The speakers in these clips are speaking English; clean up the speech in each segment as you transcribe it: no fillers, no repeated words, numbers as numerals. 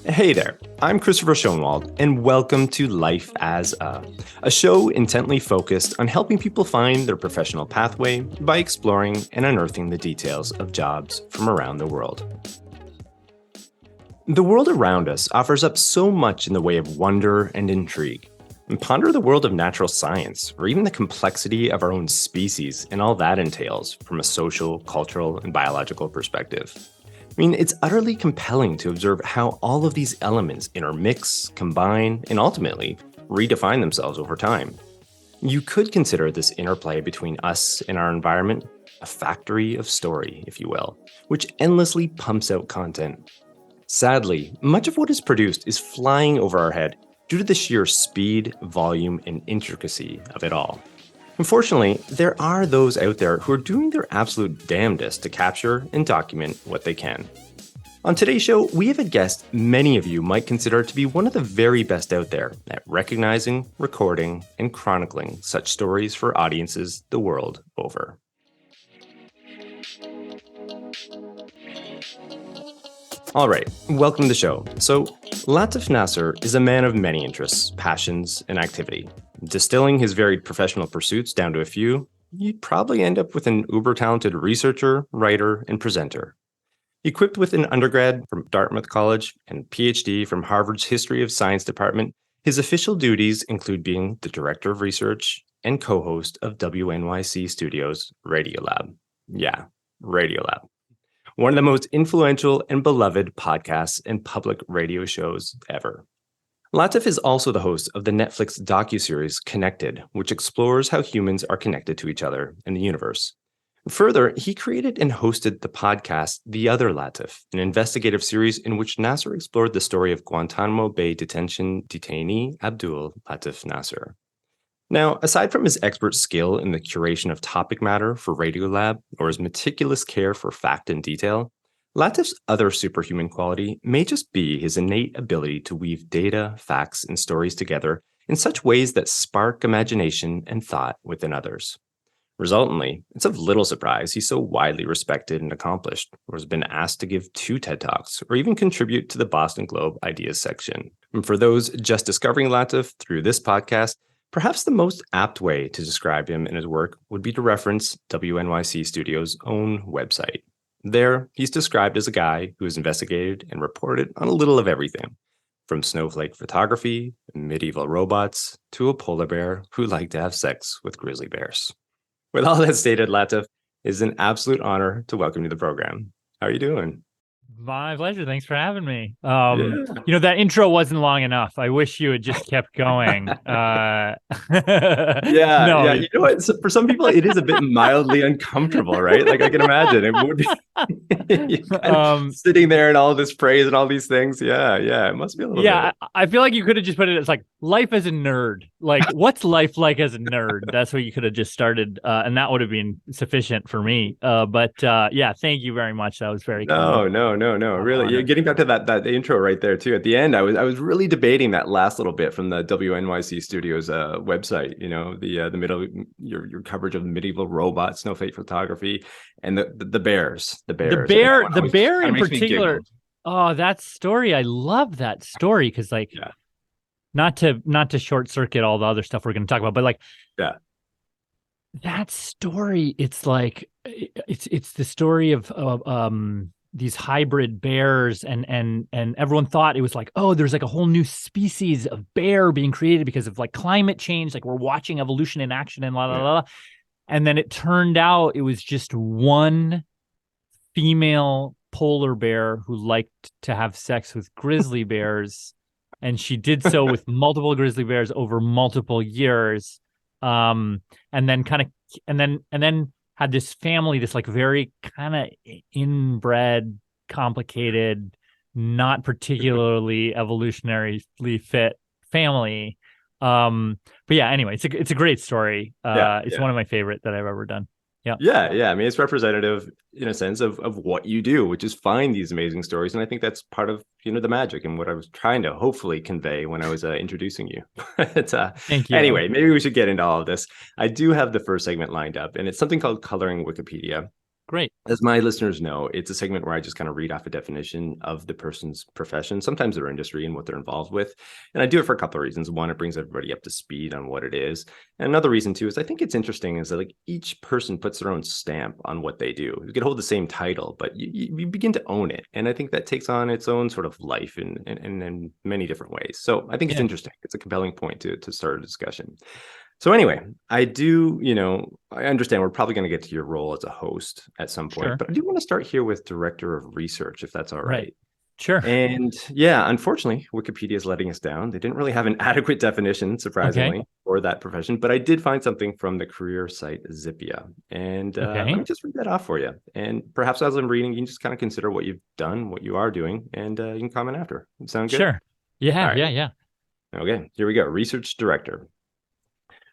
Hey there, I'm Christopher Schoenwald, and welcome to Life as a show intently focused on helping people find their professional pathway by exploring and unearthing the details of jobs from around the world. The world around us offers up so much in the way of wonder and intrigue. And ponder the world of natural science, or even the complexity of our own species and all that entails from a social, cultural, and biological perspective. I mean, it's utterly compelling to observe how all of these elements intermix, combine, and ultimately redefine themselves over time. You could consider this interplay between us and our environment a factory of story, if you will, which endlessly pumps out content. Sadly, much of what is produced is flying over our head due to the sheer speed, volume, and intricacy of it all. Unfortunately, there are those out there who are doing their absolute damnedest to capture and document what they can. On today's show, we have a guest many of you might consider to be one of the very best out there at recognizing, recording, and chronicling such stories for audiences the world over. All right, welcome to the show. So, Latif Nasser is a man of many interests, passions, and activity. Distilling his varied professional pursuits down to a few, you'd probably end up with an uber-talented researcher, writer, and presenter. Equipped with an undergrad from Dartmouth College and PhD from Harvard's History of Science department, his official duties include being the director of research and co-host of WNYC Studios' Radiolab. Yeah, Radiolab. One of the most influential and beloved podcasts and public radio shows ever. Latif is also the host of the Netflix docuseries Connected, which explores how humans are connected to each other and the universe. Further, he created and hosted the podcast The Other Latif, an investigative series in which Nasser explored the story of Guantanamo Bay detention detainee Abdul Latif Nasser. Now, aside from his expert skill in the curation of topic matter for Radiolab or his meticulous care for fact and detail, Latif's other superhuman quality may just be his innate ability to weave data, facts, and stories together in such ways that spark imagination and thought within others. Resultantly, it's of little surprise he's so widely respected and accomplished, or has been asked to give 2 TED Talks, or even contribute to the Boston Globe Ideas section. And for those just discovering Latif through this podcast, perhaps the most apt way to describe him and his work would be to reference WNYC Studios' own website. There, he's described as a guy who has investigated and reported on a little of everything, from snowflake photography, medieval robots, to a polar bear who liked to have sex with grizzly bears. With all that stated, Latif, it is an absolute honor to welcome you to the program. How are you doing? My pleasure. Thanks for having me. That intro wasn't long enough. I wish you had just kept going. Yeah. You know what? So for some people, it is a bit mildly uncomfortable, right? Like I can imagine it would be sitting there and all this praise and all these things. Yeah. It must be a little bit. I feel like you could have just put it as like life as a nerd. Like, what's life like as a nerd? That's what you could have just started, and that would have been sufficient for me. But thank you very much. That was very No. Really, you're getting back to that intro right there too. At the end, I was really debating that last little bit from the WNYC Studios website. You know, the middle your coverage of medieval robots, snowflake photography, and the bears. The bear in particular. Oh, that story! I love that story because, not to short circuit all the other stuff we're going to talk about, but that story. It's like it's the story of these hybrid bears, and everyone thought it was like, oh, there's like a whole new species of bear being created because of like climate change, like we're watching evolution in action and la la la. And then it turned out it was just one female polar bear who liked to have sex with grizzly bears, and she did so with multiple grizzly bears over multiple years, and then had this family, this like very kind of inbred, complicated, not particularly evolutionarily fit family. But yeah, anyway, it's a great story. It's one of my favorite that I've ever done. Yeah. Yeah. I mean, it's representative in a sense of what you do, which is find these amazing stories. And I think that's part of, the magic and what I was trying to hopefully convey when I was introducing you. But Thank you. anyway, maybe we should get into all of this. I do have the first segment lined up, and it's something called Coloring Wikipedia. Great. As my listeners know, it's a segment where I just kind of read off a definition of the person's profession, sometimes their industry and what they're involved with. And I do it for a couple of reasons. One, it brings everybody up to speed on what it is. And another reason too is I think it's interesting is that like each person puts their own stamp on what they do. You could hold the same title, but you begin to own it. And I think that takes on its own sort of life in many different ways. So I think it's interesting. It's a compelling point to start a discussion. So anyway, I do, I understand we're probably going to get to your role as a host at some point, but I do want to start here with director of research, if that's all right. Sure. And yeah, unfortunately, Wikipedia is letting us down. They didn't really have an adequate definition, surprisingly, for that profession, but I did find something from the career site Zippia. And let me just read that off for you. And perhaps as I'm reading, you can just kind of consider what you've done, what you are doing, and you can comment after. Sound good? Sure. Yeah, right. yeah. Okay, here we go. Research director.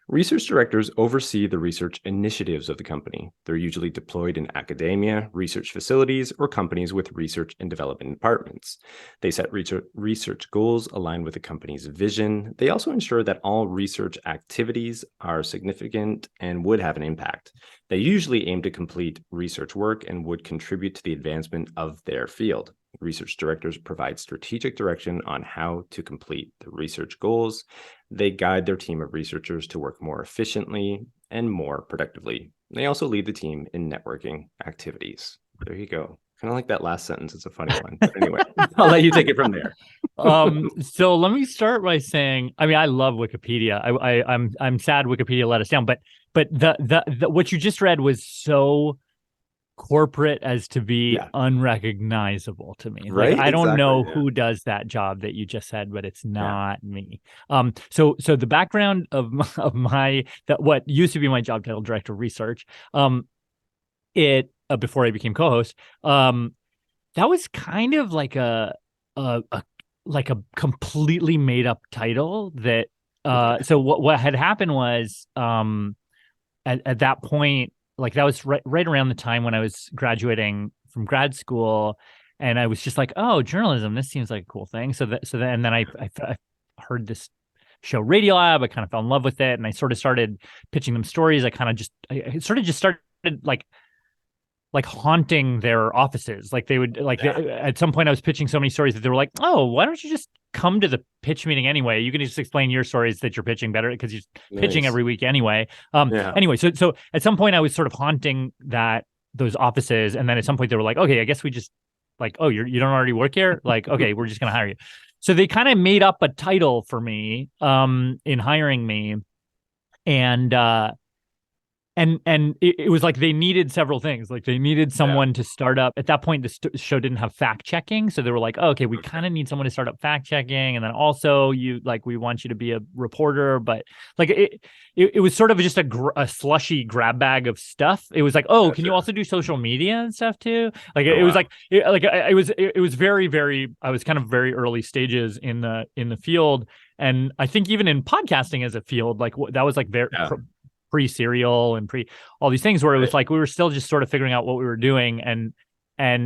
Research directors oversee the research initiatives of the company. They're usually deployed in academia, research facilities, or companies with research and development departments. They set research goals aligned with the company's vision. They also ensure that all research activities are significant and would have an impact. They usually aim to complete research work and would contribute to the advancement of their field. Research directors provide strategic direction on how to complete the research goals. They guide their team of researchers to work more efficiently and more productively. They also lead the team in networking activities. There you go. Kind of like that last sentence. It's a funny one. But anyway, I'll let you take it from there. So let me start by saying, I mean, I love Wikipedia. I'm sad Wikipedia let us down, but the what you just read was so corporate as to be unrecognizable to me. Right? Like I don't know who does that job that you just said, but it's not me. So the background of what used to be my job title, director of research, before I became co-host, that was kind of like a completely made up title that so what had happened was at that point, like that was right around the time when I was graduating from grad school, and I was just like, oh, journalism, this seems like a cool thing. Then I heard this show Radiolab. I kind of fell in love with it, and I sort of started pitching them stories. I sort of just started like haunting their offices. Like they would at some point I was pitching so many stories that they were like, oh, why don't you just come to the pitch meeting anyway? You can just explain your stories that you're pitching better because you're pitching every week anyway. Anyway, so at some point I was sort of haunting those offices. And then at some point they were like, okay, I guess we just like, oh, you don't already work here? Like, okay, we're just going to hire you. So they kind of made up a title for me in hiring me. And it was like they needed several things. Like they needed someone to start up. At that point, the show didn't have fact checking, so they were like, oh, "Okay, we kind of need someone to start up fact checking." And then also, we want you to be a reporter, but like it was sort of just a slushy grab bag of stuff. It was like, "Oh, can you also do social media and stuff too?" Like it was like it was very, very. I was kind of very early stages in the field, and I think even in podcasting as a field, like that was like very. Pre-serial and all these things where it was like we were still just sort of figuring out what we were doing, and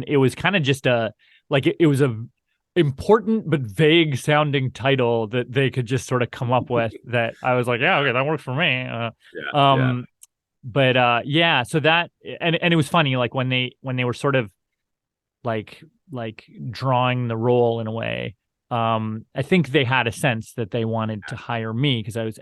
it was kind of just it was a important but vague sounding title that they could just sort of come up with that I was like, yeah, okay, that works for me. But so that and it was funny, like when they were sort of like drawing the role in a way, I think they had a sense that they wanted to hire me so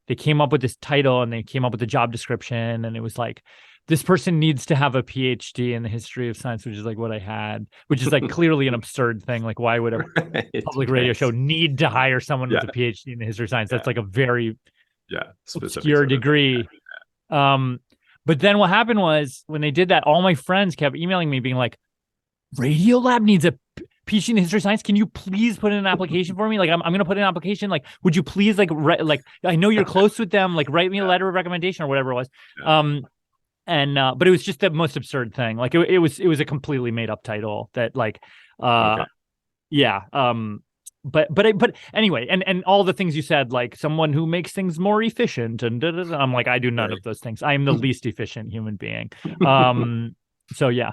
they came up with this title and they came up with the job description, and it was like, this person needs to have a PhD in the history of science, which is like what I had, which is like clearly an absurd thing. Like, why would a public radio show need to hire someone with a PhD in the history of science? That's like a very obscure degree. But then what happened was when they did that, all my friends kept emailing me being like, Radiolab needs a PhD in history of science. Can you please put in an application for me? Like, I'm going to put in an application. Like, would you please I know you're close with them. Like, write me a letter of recommendation or whatever it was. But it was just the most absurd thing. Like, it was a completely made up title that but anyway, and all the things you said, like someone who makes things more efficient, and I'm like, I do none of those things. I am the least efficient human being. So yeah.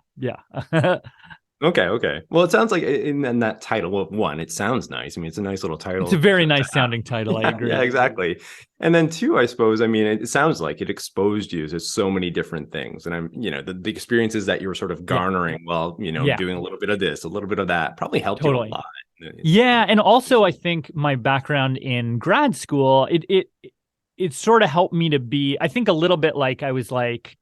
Okay. Well, it sounds like in that title, well, one, it sounds nice. I mean, it's a nice little title. It's a very nice sounding title. I agree. Yeah, exactly. And then two, I suppose, I mean, it sounds like it exposed you to so many different things. And the experiences that you were sort of garnering while, doing a little bit of this, a little bit of that probably helped you a lot. Yeah. And also I think my background in grad school, it sort of helped me to be, I think, a little bit like I was like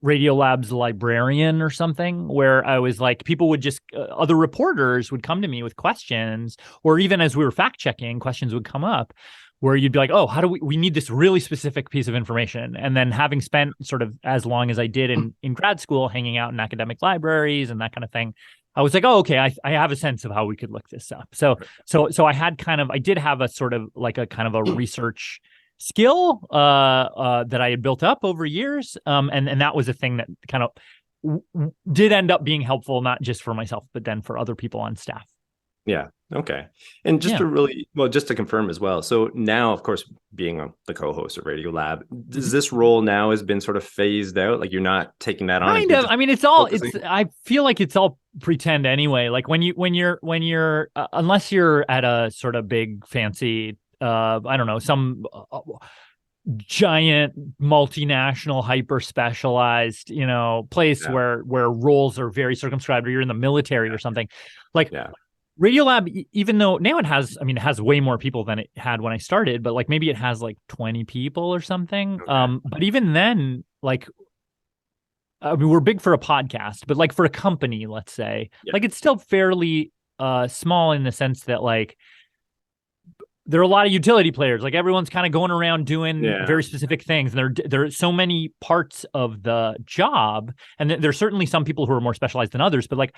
Radiolab's librarian or something, where I was like, people would just, other reporters would come to me with questions, or even as we were fact checking, questions would come up where you'd be like, oh, how do we need this really specific piece of information? And then having spent sort of as long as I did in grad school, hanging out in academic libraries and that kind of thing, I was like, oh, okay, I have a sense of how we could look this up. So I did have a sort of like a kind of a research skill that I had built up over years. And that was a thing that kind of did end up being helpful, not just for myself, but then for other people on staff. Yeah. Okay. And just to confirm as well. So now, of course, being the co-host of Radiolab, does this role now has been sort of phased out? Like you're not taking that on? Kind of. I mean, I feel like it's all pretend anyway. Like when you're unless you're at a sort of big fancy I don't know, some giant multinational hyper specialized, place where roles are very circumscribed, or you're in the military or something. Like Radiolab, even though now it has way more people than it had when I started, but like maybe it has like 20 people or something. Okay. But even then, like, I mean, we're big for a podcast, but like for a company, let's say, like it's still fairly small in the sense that like there are a lot of utility players. Like everyone's kind of going around doing very specific things. And there are so many parts of the job. And there's certainly some people who are more specialized than others. But like,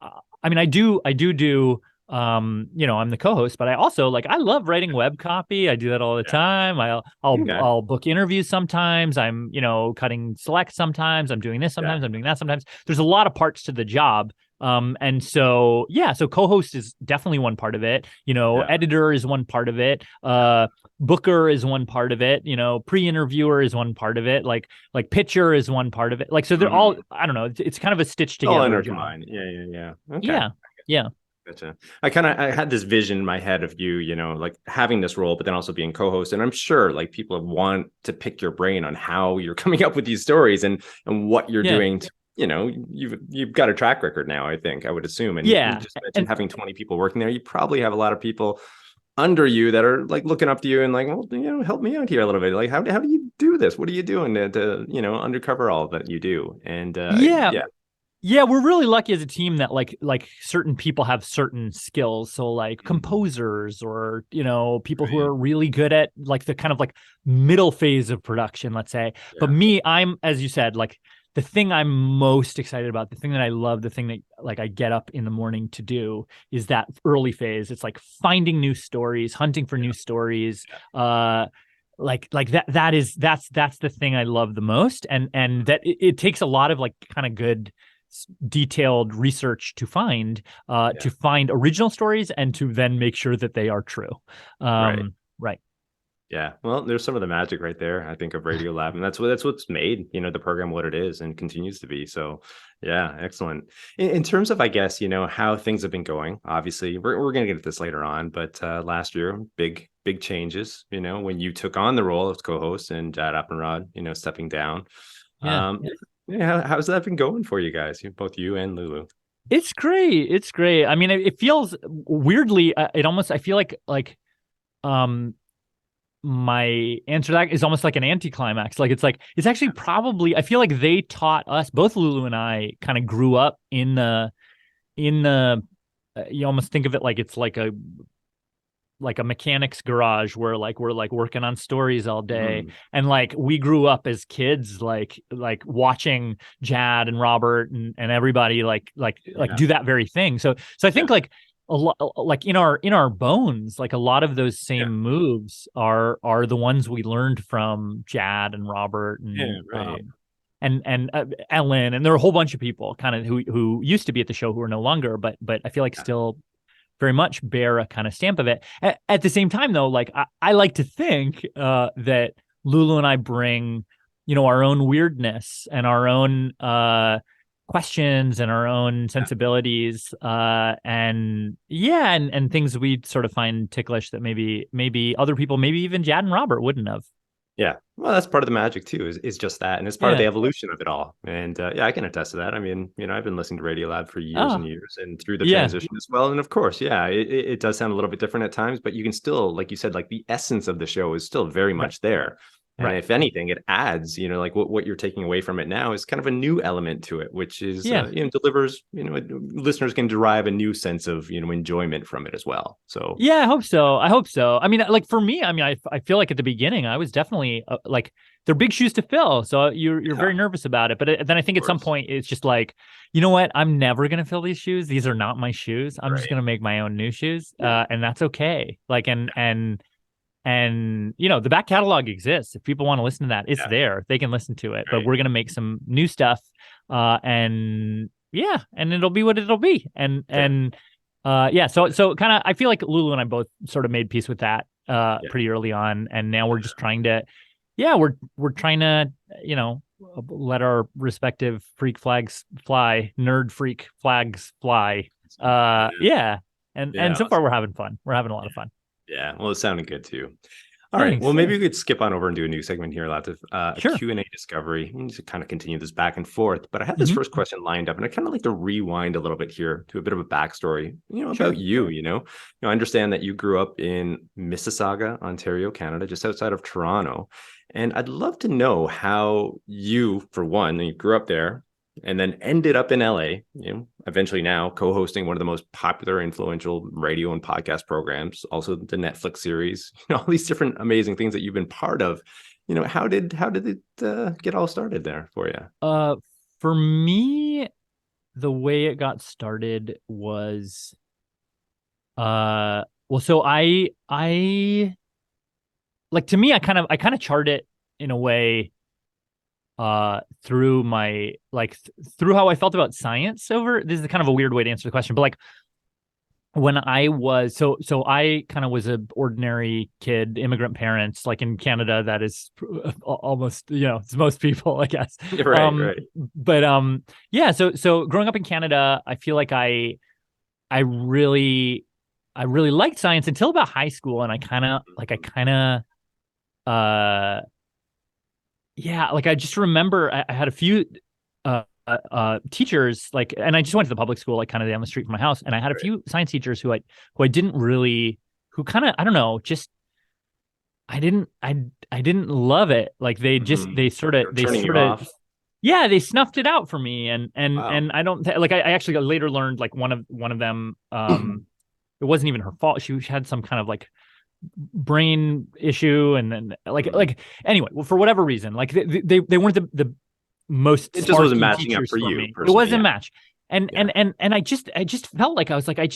I mean, I do, I'm the co-host, but I also like, I love writing web copy. I do that all the time. I'll book interviews sometimes. I'm, cutting select sometimes. I'm doing this sometimes. I'm doing that sometimes. There's a lot of parts to the job. And so co-host is definitely one part of it, editor is one part of it, booker is one part of it, pre-interviewer is one part of it, like pitcher is one part of it. Like, so they're all, I don't know, it's kind of a stitched together. All intertwined. Yeah. Okay. Yeah. Gotcha. I had this vision in my head of you, like having this role, but then also being co-host. And I'm sure like people want to pick your brain on how you're coming up with these stories and what you're doing to, you've got a track record now, I think, I would assume. And you just mentioned having 20 people working there. You probably have a lot of people under you that are like looking up to you and like, well, help me out here a little bit. Like, how do you do this? What are you doing to undercover all that you do? And we're really lucky as a team that like certain people have certain skills. So like composers or, people who are really good at like the kind of like middle phase of production, let's say. Yeah. But me, I'm, as you said, like, the thing I'm most excited about, the thing that I love, the thing that like I get up in the morning to do is that early phase. It's like finding new stories, hunting for new stories. That's the thing I love the most. And that it takes a lot of like kind of good detailed research to find original stories and to then make sure that they are true. Right. Yeah, well, there's some of the magic right there, I think, of Radiolab, and that's what's made the program what it is and continues to be. So, yeah, excellent. In terms of, I guess, how things have been going. Obviously, we're going to get to this later on, but last year, big changes. When you took on the role of co-host and Jad Appenrod, stepping down. How's that been going for you guys? Both you and Lulu. It's great. I mean, it feels weirdly. I feel like my answer to that is almost like an anticlimax. Like it's actually probably, I feel like they taught us, both Lulu and I kind of grew up in the you almost think of it like it's like a mechanic's garage where like we're like working on stories all day. And like we grew up as kids like watching Jad and Robert and everybody like do that very thing. So I think like a lot, like in our bones, like a lot of those same moves are the ones we learned from Jad and Robert and Ellen, and there are a whole bunch of people kind of who used to be at the show who are no longer, but I feel like still very much bear a kind of stamp of it. At the same time, though, like I like to think that Lulu and I bring, our own weirdness and our own questions and our own sensibilities, and things we sort of find ticklish that maybe other people, maybe even Jad and Robert wouldn't have. Yeah. Well, that's part of the magic too, is just that. And it's part of the evolution of it all. And I can attest to that. I mean, I've been listening to Radiolab for years and years, and through the transition as well. And of course, it does sound a little bit different at times, but you can still, like you said, like the essence of the show is still very much there. And if anything, it adds, like what you're taking away from it now is kind of a new element to it, which is, delivers, listeners can derive a new sense of, enjoyment from it as well. So, yeah, I hope so. I mean, like for me, I feel like at the beginning, I was definitely like, they're big shoes to fill. So you're very nervous about it. But then I think at some point it's just like, you know what? I'm never going to fill these shoes. These are not my shoes. I'm just going to make my own new shoes. And that's okay. Like, and the back catalog exists. If people want to listen to that, it's there. They can listen to it. But we're gonna make some new stuff, and it'll be what it'll be. So kind of, I feel like Lulu and I both sort of made peace with that pretty early on, and now we're just trying to, we're trying to, let our respective freak flags fly, nerd freak flags fly. And so far we're having fun. We're having a lot of fun. Yeah, well, it sounded good too. All right, well, maybe we could skip on over and do a new segment here, Latif. Sure. A Q&A discovery. We need to kind of continue this back and forth, but I had this first question lined up, and I kind of like to rewind a little bit here to a bit of a backstory, about you. I understand that you grew up in Mississauga, Ontario, Canada, just outside of Toronto, and I'd love to know how you, for one, you grew up there, and then ended up in LA, eventually now co-hosting one of the most popular, influential radio and podcast programs, also the Netflix series, all these different amazing things that you've been part of. How did it get all started there for you? For me, the way it got started was, so I like, to me, I kind of chart it in a way through my through how I felt about science. This is kind of a weird way to answer the question, but like when I was so I kind of was an ordinary kid, immigrant parents, like in Canada, that is almost, it's most people, I guess. Right. But so growing up in Canada, I feel like I really liked science until about high school, and I I just remember I had a few teachers, and I just went to the public school, like kind of down the street from my house, and I had a few science teachers who I didn't really, who kind of, I don't know, just I didn't love it. Like they snuffed it out for me, and I don't I actually later learned, like one of them, it wasn't even her fault. She had some kind of like brain issue, and then anyway, well, for whatever reason, like they weren't the most, it just wasn't matching up for you. It wasn't match. And I just felt like I was like, I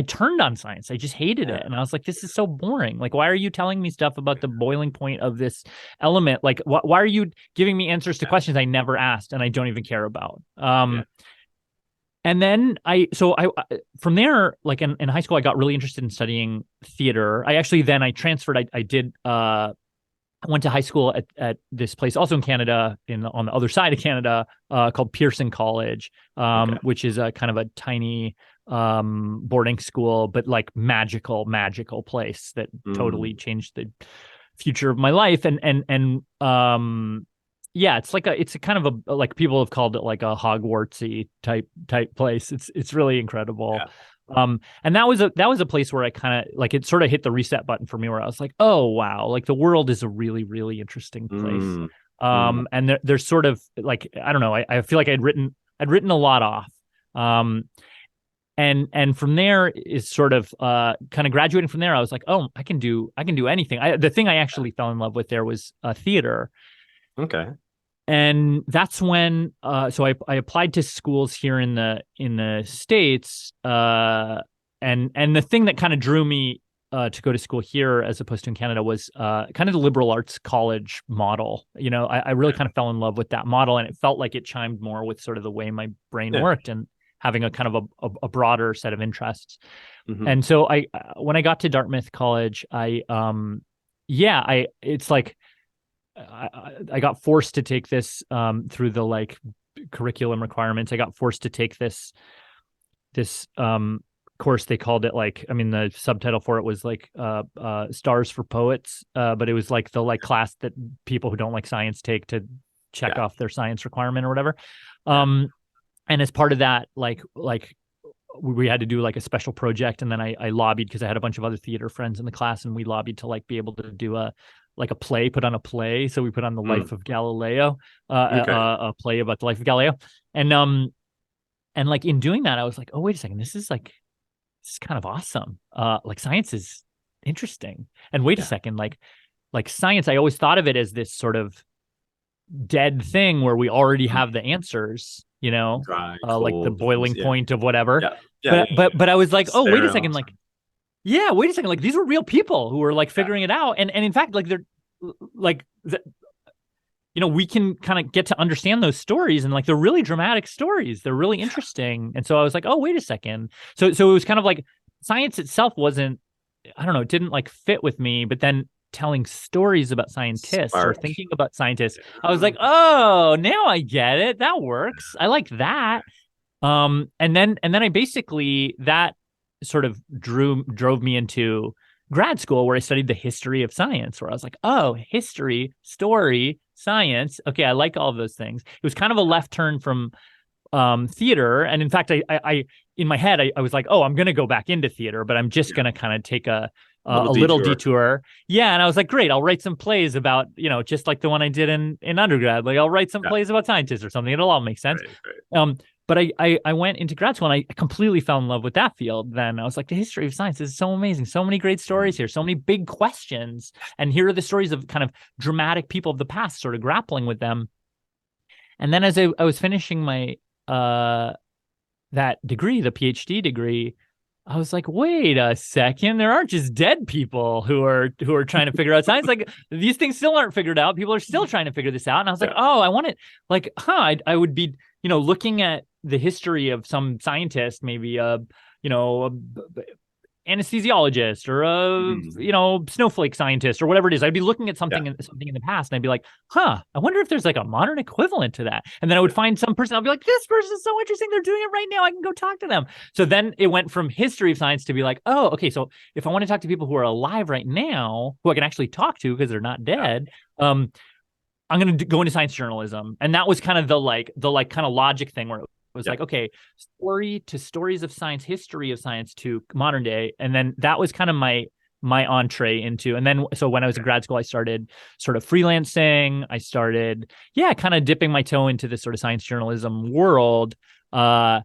turned on science. I just hated it. And I was like, this is so boring. Like, why are you telling me stuff about the boiling point of this element? Like, why are you giving me answers to questions I never asked and I don't even care about? And then I from there, like in high school, I got really interested in studying theater. I transferred. I went to high school at this place, also in Canada, on the other side of Canada, called Pearson College, which is a kind of a tiny boarding school, but like magical place that totally changed the future of my life. It's a kind of a, like, people have called it like a Hogwartsy type place. It's really incredible. And that was a place where I kind of, like, it sort of hit the reset button for me, where I was like, oh wow, like the world is a really, really interesting place. And there's sort of like, I don't know, I feel like I'd written a lot off. And from there is sort of kind of graduating from there, I was like, oh, I can do anything. The thing I actually fell in love with there was theater. Okay. And that's when so I applied to schools here in the States, and the thing that kind of drew me to go to school here as opposed to in Canada was kind of the liberal arts college model. I really kind of fell in love with that model, and it felt like it chimed more with sort of the way my brain worked and having a kind of a broader set of interests. Mhm. And so when I got to Dartmouth College, it's like I got forced to take this through the like curriculum requirements. I got forced to take this course. They called it like, I mean, the subtitle for it was like Stars for Poets, but it was like the like class that people who don't like science take to check off their science requirement or whatever. And as part of that, like we had to do like a special project, and then I lobbied because I had a bunch of other theater friends in the class, and we lobbied to like be able to do a play, put on a play. So we put on the Life of Galileo, a play about the life of Galileo, and like in doing that, I was like, oh wait a second, this is kind of awesome. Like science is interesting, and wait a second, like science, I always thought of it as this sort of dead thing where we already have the answers, you know, Dry, like the cold, boiling point of whatever. Yeah. But I was like, oh, wait a second, Awesome. like these were real people who were like figuring it out, and in fact, like they're like you know, we can kind of get to understand those stories, and like they're really dramatic stories, they're really interesting. And so I was like, oh wait a second, so it was kind of like science itself wasn't, I don't know, it didn't like fit with me, but then telling stories about scientists or thinking about scientists, I was like, oh, now I get it, that works, I like that. And then I basically, that sort of drove me into grad school, where I studied the history of science, where I was like, oh, history, story, science, okay, I like all of those things. It was kind of a left turn from theater, and in fact, I in my head, I was like, oh, I'm going to go back into theater, but I'm just going to kind of take a little detour. Yeah. And I was like, great, I'll write some plays about, you know, just like the one I did in undergrad. Like I'll write some plays about scientists or something. It'll all make sense. Right. But I went into grad school, and I completely fell in love with that field. Then I was like, the history of science is so amazing. So many great stories here, so many big questions. And here are the stories of kind of dramatic people of the past sort of grappling with them. And then as I was finishing my that degree, the PhD degree, I was like, wait a second, there aren't just dead people who are trying to figure out science. Like these things still aren't figured out. People are still trying to figure this out. And I was like, oh, I want it, like, I would be, you know, looking at the history of some scientist, maybe you know, anesthesiologist or a you know, snowflake scientist or whatever it is. I'd be looking at something in the past, and I'd be like, I wonder if there's like a modern equivalent to that. And then I would find some person, I'll be like, this person is so interesting, they're doing it right now, I can go talk to them. So then it went from history of science to be like, oh, okay, so if I want to talk to people who are alive right now, who I can actually talk to because they're not dead, I'm going to go into science journalism. And that was kind of the kind of logic thing, where it was like, okay, stories of science, history of science to modern day. And then that was kind of my entree into, and then, so when I was in grad school, I started sort of freelancing. I started, kind of dipping my toe into this sort of science journalism world. And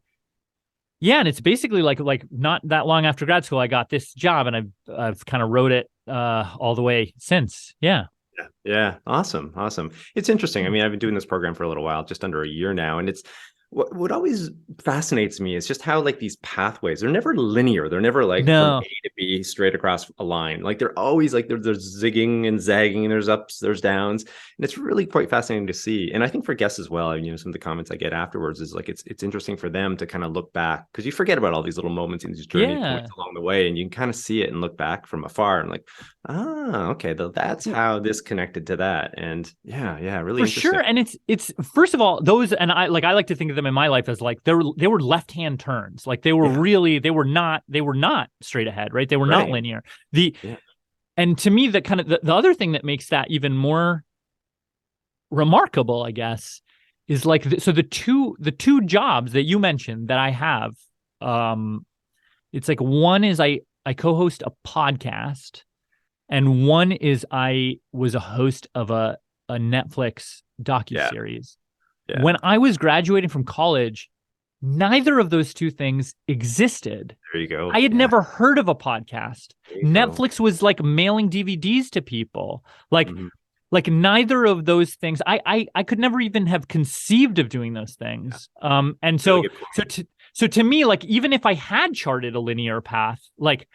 it's basically like not that long after grad school, I got this job, and I've kind of rode it all the way since. Yeah. Awesome. It's interesting. I mean, I've been doing this program for a little while, just under a year now. And it's what always fascinates me is just how like these pathways, they're never linear. They're never like from A to B straight across a line. Like they're always like there's zigging and zagging, and there's ups, there's downs. And it's really quite fascinating to see. And I think for guests as well, you know, some of the comments I get afterwards is like, it's interesting for them to kind of look back, because you forget about all these little moments in these journey points along the way, and you can kind of see it and look back from afar and like, okay, that's how this connected to that. And really for sure. And it's first of all, those, and I like to think of them in my life as like they were left-hand turns. Like they were really, they were not straight ahead, right? They were not linear. And to me, the kind of the other thing that makes that even more remarkable, I guess, is like so the two jobs that you mentioned that I have, it's like one is I co-host a podcast, and one is I was a host of a Netflix docuseries. When I was graduating from college, neither of those two things existed. There you go. I had never heard of a podcast. Netflix was like mailing DVDs to people. Like neither of those things. I could never even have conceived of doing those things. And so to me, like, even if I had charted a linear path, like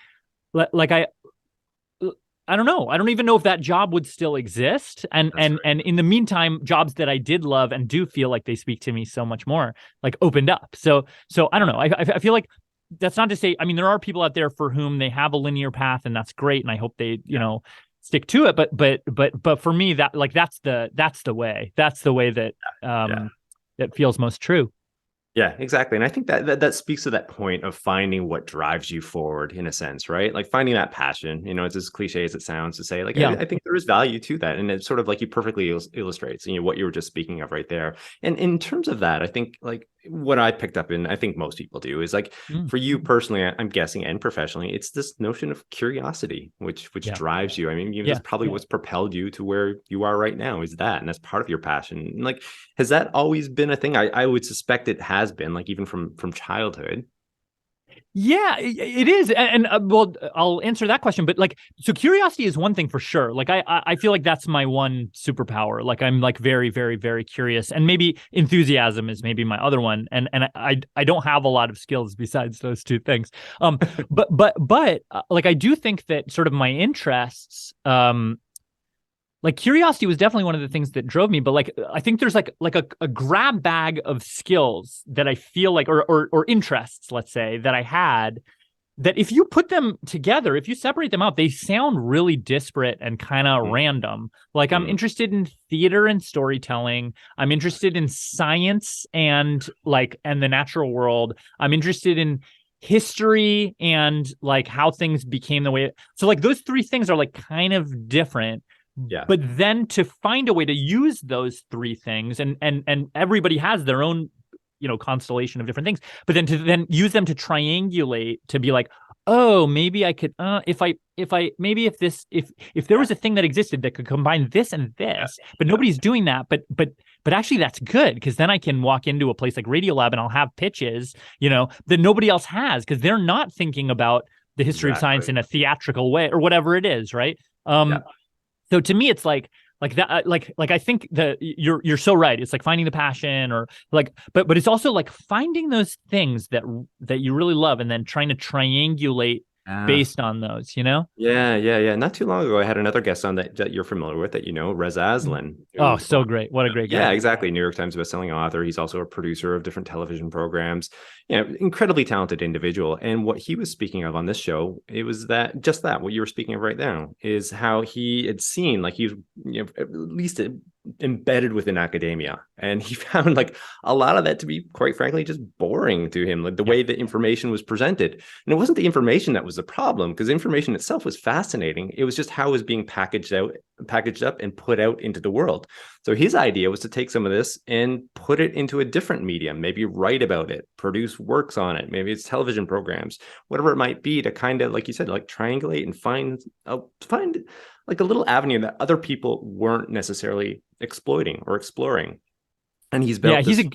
I don't know. I don't even know if that job would still exist. And That's right. and in the meantime, jobs that I did love and do feel like they speak to me so much more, like opened up. So I don't know. I feel like that's not to say. I mean, there are people out there for whom they have a linear path, and that's great. And I hope they, stick to it. But for me, that's the way. That's the way that Yeah. that feels most true. Yeah, exactly. And I think that speaks to that point of finding what drives you forward in a sense, right? Like finding that passion, it's as cliche as it sounds to say, like, Yeah. I think there is value to that. And it's sort of like you perfectly illustrates, what you were just speaking of right there. And in terms of that, I think like what I picked up in, I think most people do is like for you personally, I'm guessing, and professionally, it's this notion of curiosity, which Yeah. drives you. I mean, that's probably what's propelled you to where you are right now is that, and that's part of your passion. And like, has that always been a thing? I would suspect it has been, like even from childhood. Yeah, it is. And well, I'll answer that question. But like, so curiosity is one thing for sure. Like, I feel like that's my one superpower. Like, I'm like very, very, very curious, and maybe enthusiasm is maybe my other one. And I don't have a lot of skills besides those two things. But like, I do think that sort of my interests, like curiosity was definitely one of the things that drove me, but like I think there's like a grab bag of skills that I feel like or interests, let's say, that I had, that if you put them together, if you separate them out, they sound really disparate and kind of random. Like I'm interested in theater and storytelling. I'm interested in science and the natural world. I'm interested in history and like how things became the way. So like those three things are like kind of different. Yeah. But then to find a way to use those three things, and everybody has their own, constellation of different things, but then to use them to triangulate to be like, oh, maybe I could, if there was a thing that existed that could combine this and this, but nobody's doing that. But actually that's good, because then I can walk into a place like Radiolab and I'll have pitches, that nobody else has, because they're not thinking about the history of science in a theatrical way or whatever it is, right? So to me, it's like that, like I think that you're so right. It's like finding the passion, or like, but it's also like finding those things that you really love, and then trying to triangulate based on those, Yeah. Not too long ago, I had another guest on that you're familiar with, that Reza Aslan. Oh, so great! What a great guy! Yeah, exactly. New York Times bestselling author. He's also a producer of different television programs. Incredibly talented individual. And what he was speaking of on this show, it was that what you were speaking of right now, is how he had seen, like he's at least embedded within academia, and he found like a lot of that to be, quite frankly, just boring to him, like the way the information was presented. And it wasn't the information that was the problem, because information itself was fascinating. It was just how it was being packaged up and put out into the world. So his idea was to take some of this and put it into a different medium, maybe write about it, produce works on it, maybe it's television programs, whatever it might be, to kind of, like you said, like triangulate and find like a little avenue that other people weren't necessarily exploiting or exploring. And he's built. Yeah,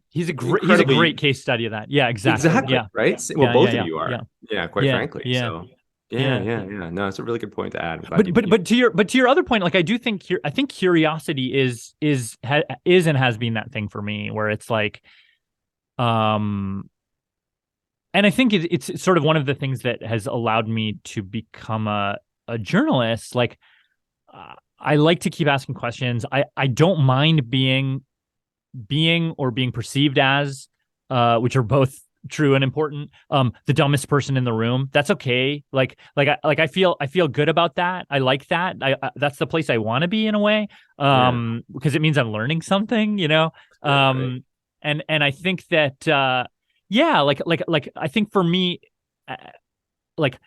he's a great case study of that. Yeah, exactly. Yeah, right. Well, both of you are. Yeah, quite frankly. Yeah. So yeah. No, it's a really good point to add. But to your other point, like I think curiosity is and has been that thing for me, where it's like, and I think it's sort of one of the things that has allowed me to become a journalist. Like, I like to keep asking questions. I don't mind being or being perceived as, which are both true and important, the dumbest person in the room. That's okay. I feel good about that. I like that. That's the place I want to be, in a way, because it means I'm learning something, Right. And I think that I think for me, like,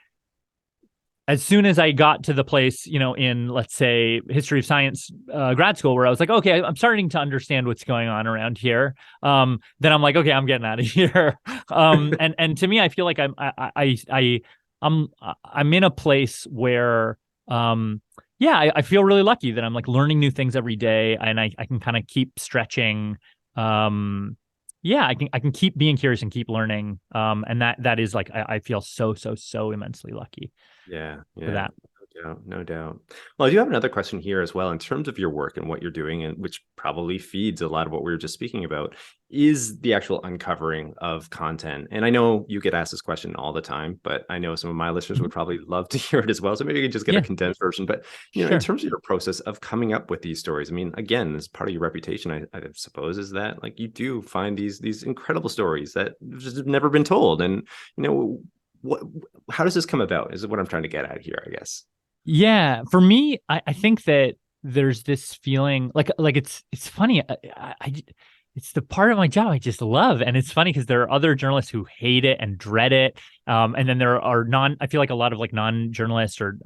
as soon as I got to the place, in, let's say, history of science grad school, where I was like, okay, I'm starting to understand what's going on around here. Then I'm like, okay, I'm getting out of here. And to me, I feel like I'm in a place where, I feel really lucky that I'm like learning new things every day, and I can kind of keep stretching. I can keep being curious and keep learning. And that is like, I feel so immensely lucky. Yeah. For that. Yeah, no doubt. Well, I do have another question here as well. In terms of your work and what you're doing, and which probably feeds a lot of what we were just speaking about, is the actual uncovering of content. And I know you get asked this question all the time, but I know some of my listeners Mhm. would probably love to hear it as well. So maybe you can just get a Yeah, condensed version. But in sure. terms of your process of coming up with these stories, I mean, again, as part of your reputation, I suppose, is that like you do find these incredible stories that have just never been told. And what how does this come about? Is what I'm trying to get at here, I guess. Yeah, for me, I think that there's this feeling like it's funny. It's the part of my job I just love, and it's funny because there are other journalists who hate it and dread it, and then there are non. I feel like a lot of like non-journalists or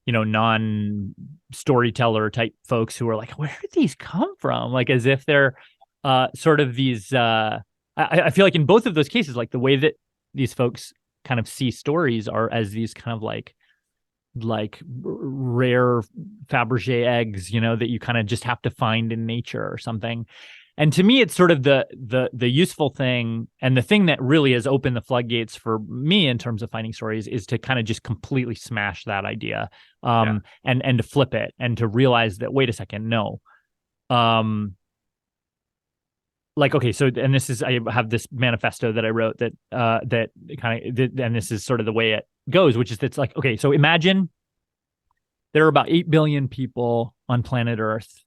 non-storyteller type folks who are like, where did these come from? Like as if they're sort of these. I feel like in both of those cases, like the way that these folks kind of see stories are as these kind of like rare Fabergé eggs, that you kind of just have to find in nature or something. And to me, it's sort of the useful thing, and the thing that really has opened the floodgates for me in terms of finding stories is to kind of just completely smash that idea, Yeah. and to flip it and to realize that wait a second, no, like okay, so and this is I have this manifesto that I wrote that kind of and this is sort of the way it goes, which is that's like okay, so imagine there are about 8 billion people on planet Earth.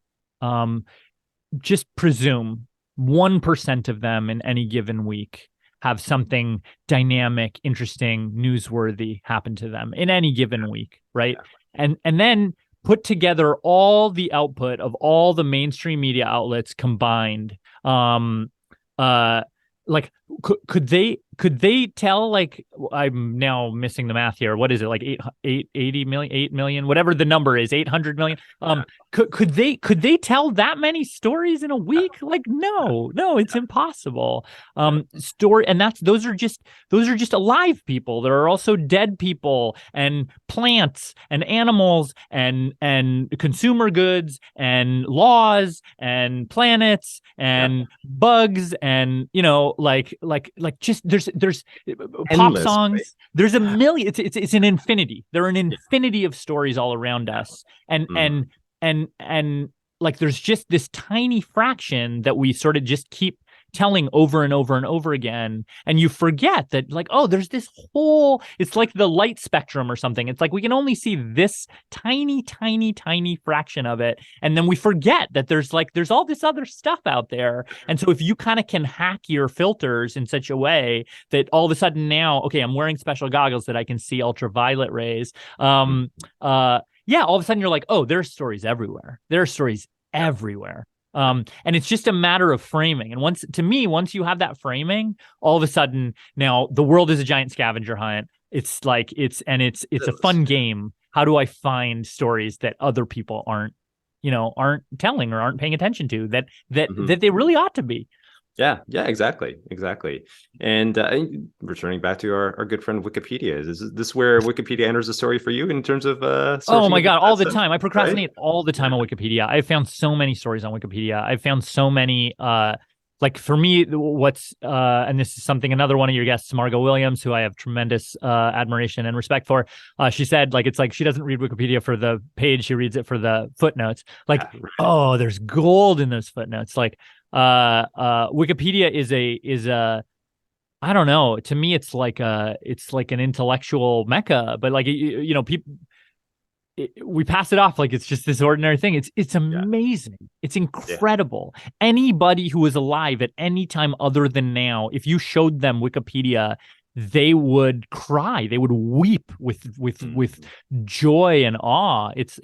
Just presume 1% of them in any given week have something dynamic, interesting, newsworthy happen to them in any given week, right? And then put together all the output of all the mainstream media outlets combined. Uh like could they tell, like, I'm now missing the math here, what is it, like 80 million, 8 million, whatever the number is, 800 million, could they tell that many stories in a week? Like no, it's impossible. Story, and those are just alive people. There are also dead people and plants and animals and consumer goods and laws and planets and bugs and just there's pop Endless, right? songs. There's a million. It's an infinity. There are an infinity of stories all around us, and Mm. like there's just this tiny fraction that we sort of just keep telling over and over and over again, and you forget that, like, oh, there's this whole, it's like the light spectrum or something. It's like we can only see this tiny fraction of it, and then we forget that there's all this other stuff out there. And so if you kind of can hack your filters in such a way that all of a sudden now, okay, I'm wearing special goggles that I can see ultraviolet rays, yeah, all of a sudden you're like, oh, there's stories everywhere. There are stories everywhere. And it's just a matter of framing. And once you have that framing, all of a sudden now the world is a giant scavenger hunt. It's like it's a fun game. How do I find stories that other people aren't telling or aren't paying attention to that they really ought to be? Yeah, exactly. And returning back to our good friend Wikipedia, is this where Wikipedia enters the story for you in terms of Oh sourcing my of God, all the stuff, time. I right? procrastinate all the time on Wikipedia. I've found so many stories on Wikipedia. I've found so many like for me, what's and this is something another one of your guests, Margot Williams, who I have tremendous admiration and respect for. She said, like, it's like she doesn't read Wikipedia for the page, she reads it for the footnotes. Like, Yeah, oh, there's gold in those footnotes. Like Wikipedia is a I don't know. To me, it's like an intellectual mecca, but like people, we pass it off like it's just this ordinary thing. It's yeah, amazing. It's yeah. incredible. Anybody who is alive at any time other than now, if you showed them Wikipedia, they would cry. They would weep with Mm. joy and awe. It's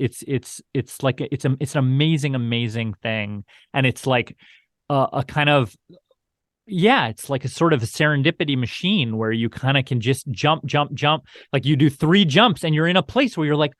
like it's an amazing thing, and it's like a kind of, yeah, it's like a sort of a serendipity machine where you kind of can just jump. Like you do 3 jumps and you're in a place where you're like,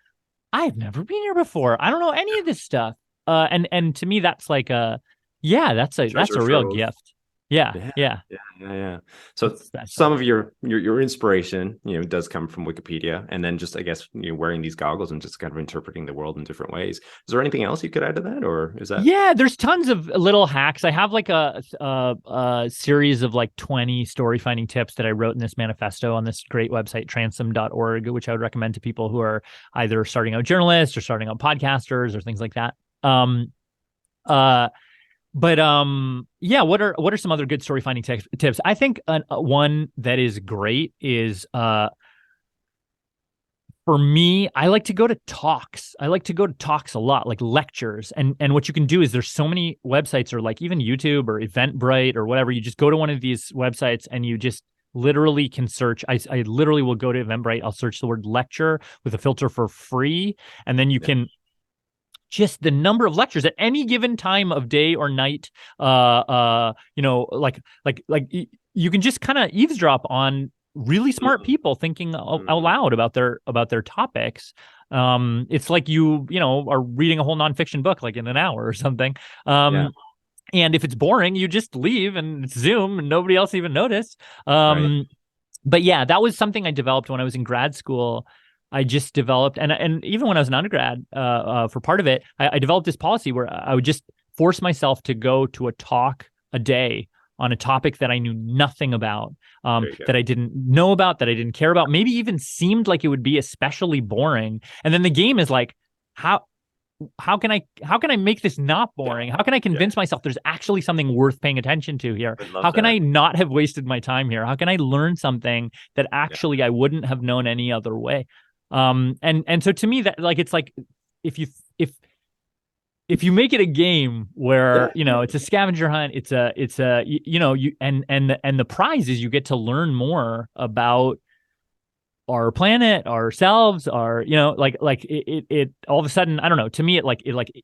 I've never been here before. I don't know any of this stuff. And to me, that's like yeah, that's a Treasure real trove. gift. Yeah, Yeah, yeah. yeah. So It's special. some of your inspiration, does come from Wikipedia, and then just I guess wearing these goggles and just kind of interpreting the world in different ways. Is there anything else you could add to that, or is that Yeah, there's tons of little hacks. I have like a series of like 20 story finding tips that I wrote in this manifesto on this great website, transom.org, which I would recommend to people who are either starting out journalists or starting out podcasters or things like that. Um, uh, but yeah, what are some other good story finding tips? I think one that is great is for me, I like to go to talks. I like to go to talks a lot, like lectures. And what you can do is there's so many websites or like even YouTube or Eventbrite or whatever. You just go to one of these websites and you just literally can search. I literally will go to Eventbrite. I'll search the word lecture with a filter for free. And then you can just the number of lectures at any given time of day or night, like you can just kind of eavesdrop on really smart people thinking out loud about their topics. It's like you are reading a whole nonfiction book like in an hour or something. yeah, And if it's boring, you just leave and it's Zoom and nobody else even noticed. right? But yeah, that was something I developed when I was in grad school. I just developed, and even when I was an undergrad, for part of it, I developed this policy where I would just force myself to go to a talk a day on a topic that I knew nothing about, that I didn't know about, that I didn't care about, maybe even seemed like it would be especially boring. And then the game is like, how can I make this not boring? How can I convince myself there's actually something worth paying attention to here? How can I not have wasted my time here? How can I learn something that actually I wouldn't have known any other way? And so to me that like it's like if you make it a game where it's a scavenger hunt, it's a you and the prize is you get to learn more about our planet, ourselves, like it all of a sudden, I don't know, to me it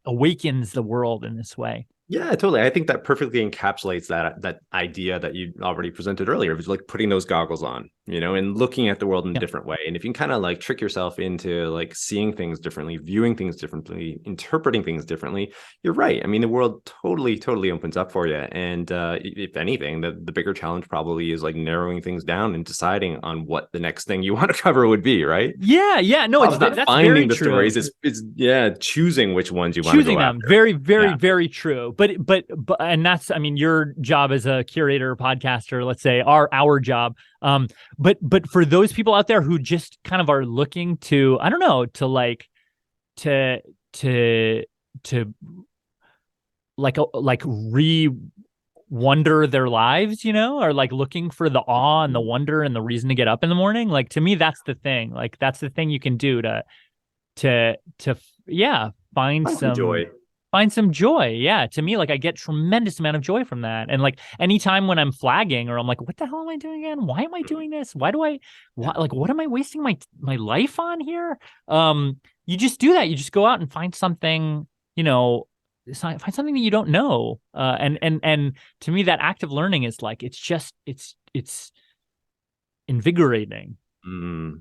awakens the world in this way. Yeah, totally. I think that perfectly encapsulates that idea that you already presented earlier of like putting those goggles on, and looking at the world in a different way. And if you can kind of like trick yourself into like seeing things differently, viewing things differently, interpreting things differently, you're right. I mean, the world totally, totally opens up for you. And if anything, the bigger challenge probably is like narrowing things down and deciding on what the next thing you want to cover would be, right? Yeah. No, It's not that's finding very the true. stories. It's choosing which ones you want to Choosing go them. after. Very, very, very true. But and that's, I mean, your job as a curator, podcaster, let's say, our job. But for those people out there who just kind of are looking to, I don't know, to like to wonder their lives, or like looking for the awe and the wonder and the reason to get up in the morning. Like to me, that's the thing. Like that's the thing you can do to find some joy. Find some joy. Yeah. To me, like I get tremendous amount of joy from that. And like anytime when I'm flagging or I'm like, what the hell am I doing again? Why am I doing this? What am I wasting my life on here? You just do that. You just go out and find something, find something that you don't know. And to me, that active learning is like, it's invigorating.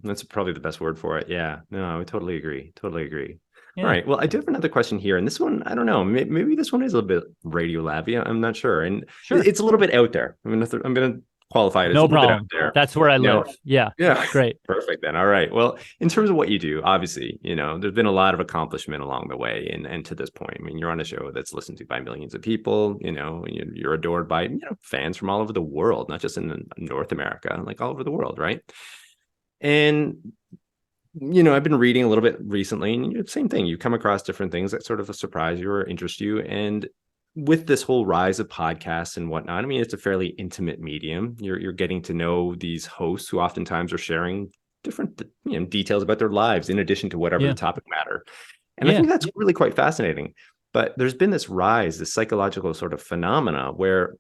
That's probably the best word for it. Yeah, no, I totally agree. Totally agree. Yeah. All right. Well, I do have another question here. And this one, I don't know, maybe this one is a little bit Radiolab. I'm not sure. And it's a little bit out there. I'm going to qualify it as no a little problem. bit out there. That's where I live. Yeah. Great. Perfect then. All right. Well, in terms of what you do, obviously, there's been a lot of accomplishment along the way. And to this point, I mean, you're on a show that's listened to by millions of people, you're adored by, fans from all over the world, not just in North America, like all over the world. Right. And I've been reading a little bit recently, and same thing. You come across different things that sort of surprise you or interest you. And with this whole rise of podcasts and whatnot, I mean, it's a fairly intimate medium. You're getting to know these hosts who oftentimes are sharing different details about their lives in addition to whatever the topic matter. And I think that's really quite fascinating. But there's been this rise, this psychological sort of phenomena where,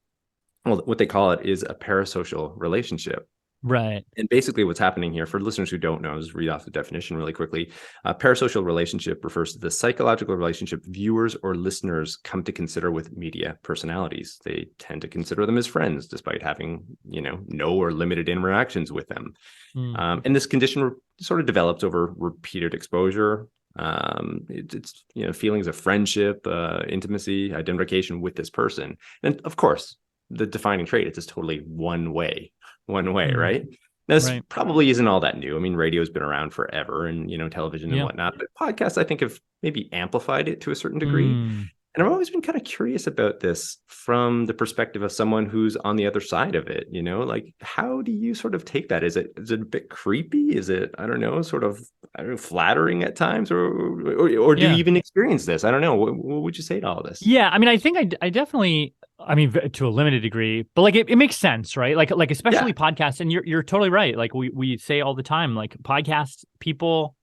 well, what they call it is a parasocial relationship. Right. And basically what's happening here, for listeners who don't know, just read off the definition really quickly. A parasocial relationship refers to the psychological relationship viewers or listeners come to consider with media personalities. They tend to consider them as friends, despite having, no or limited interactions with them. And this condition sort of develops over repeated exposure. It's feelings of friendship, intimacy, identification with this person. And of course, the defining trait. It's just totally one way, Mm. right? This Right. probably isn't all that new. I mean, radio's been around forever, and television and Yeah. whatnot. But podcasts, I think, have maybe amplified it to a certain degree. Mm. And I've always been kind of curious about this from the perspective of someone who's on the other side of it, like how do you sort of take that? Is it a bit creepy? Is it, I don't know, sort of, I don't know, flattering at times, or do you Yeah. even experience this? I don't know. What would you say to all this? Yeah. I mean, I think I definitely, I mean, to a limited degree, but like it makes sense, right? Like especially Yeah, podcasts, and you're totally right. Like we say all the time, like podcast people